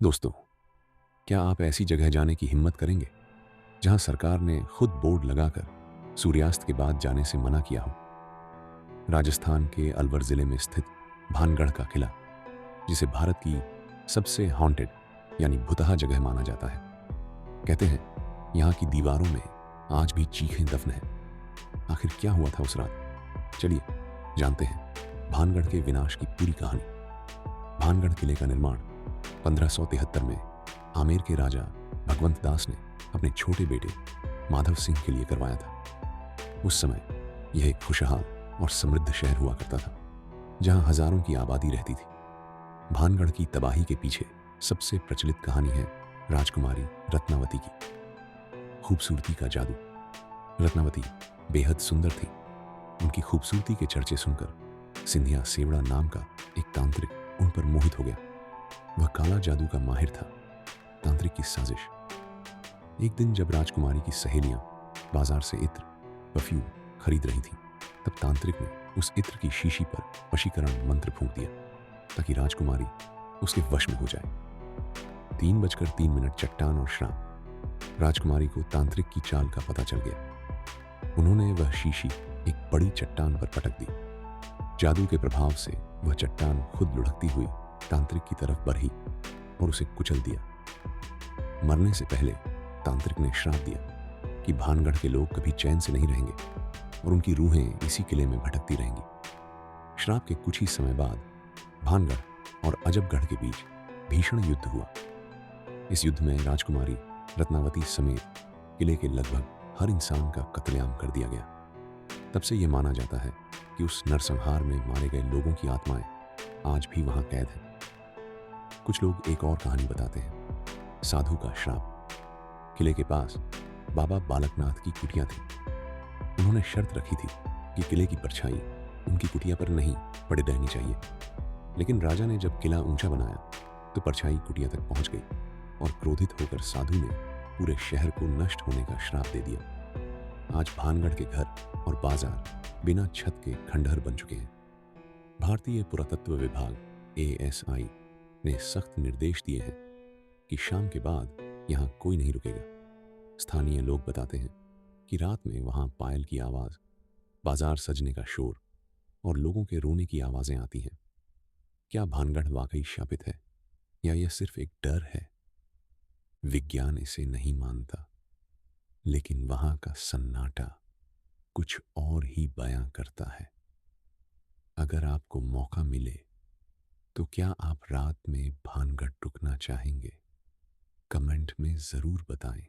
दोस्तों, क्या आप ऐसी जगह जाने की हिम्मत करेंगे जहां सरकार ने खुद बोर्ड लगाकर सूर्यास्त के बाद जाने से मना किया हो? राजस्थान के अलवर जिले में स्थित भानगढ़ का किला, जिसे भारत की सबसे हॉन्टेड यानी भुतहा जगह माना जाता है। कहते हैं यहाँ की दीवारों में आज भी चीखें दफन हैं। आखिर क्या हुआ था उस रात? चलिए जानते हैं भानगढ़ के विनाश की पूरी कहानी। भानगढ़ किले का निर्माण 1573 में आमेर के राजा भगवंत दास ने अपने छोटे बेटे माधव सिंह के लिए करवाया था। उस समय यह एक खुशहाल और समृद्ध शहर हुआ करता था, जहां हजारों की आबादी रहती थी। भानगढ़ की तबाही के पीछे सबसे प्रचलित कहानी है राजकुमारी रत्नावती की। खूबसूरती का जादू। रत्नावती बेहद सुंदर थी। उनकी खूबसूरती के चर्चे सुनकर सिंधिया सेवड़ा नाम का एक तांत्रिक उन पर मोहित हो गया। वह काला जादू का माहिर था। तांत्रिक की साजिश। एक दिन जब राजकुमारी की सहेलियां बाजार से इत्र परफ्यूम खरीद रही थीं, तब तांत्रिक ने उस इत्र की शीशी पर वशीकरण मंत्र फूंक दिया ताकि राजकुमारी उसके वश में हो जाए। 3:03 चट्टान और श्राप। राजकुमारी को तांत्रिक की चाल का पता चल गया। उन्होंने वह शीशी एक बड़ी चट्टान पर पटक दी। जादू के प्रभाव से वह चट्टान खुद लुढ़कती हुई तांत्रिक की तरफ बढ़ी और उसे कुचल दिया। मरने से पहले तांत्रिक ने श्राप दिया कि भानगढ़ के लोग कभी चैन से नहीं रहेंगे और उनकी रूहें इसी किले में भटकती रहेंगी। श्राप के कुछ ही समय बाद भानगढ़ और अजबगढ़ के बीच भीषण युद्ध हुआ। इस युद्ध में राजकुमारी रत्नावती समेत किले के लगभग हर इंसान का कत्लेआम कर दिया गया। तब से यह माना जाता है कि उस नरसंहार में मारे गए लोगों की आत्माएं आज भी वहां कैद हैं। कुछ लोग एक और कहानी बताते हैं, साधु का श्राप। किले के पास बाबा बालकनाथ की कुटिया थी। उन्होंने शर्त रखी थी कि किले की परछाई उनकी कुटिया पर नहीं पड़े रहनी चाहिए। लेकिन राजा ने जब किला ऊंचा बनाया तो परछाई कुटिया तक पहुंच गई और क्रोधित होकर साधु ने पूरे शहर को नष्ट होने का श्राप दे दिया। आज भानगढ़ के घर और बाजार बिना छत के खंडहर बन चुके हैं। भारतीय पुरातत्व विभाग ASI ने सख्त निर्देश दिए हैं कि शाम के बाद यहां कोई नहीं रुकेगा। स्थानीय लोग बताते हैं कि रात में वहां पायल की आवाज, बाजार सजने का शोर और लोगों के रोने की आवाजें आती हैं। क्या भानगढ़ वाकई शापित है या यह सिर्फ एक डर है? विज्ञान इसे नहीं मानता, लेकिन वहां का सन्नाटा कुछ और ही बयां करता है। अगर आपको मौका मिले तो क्या आप रात में भानगढ़ रुकना चाहेंगे? कमेंट में जरूर बताएं।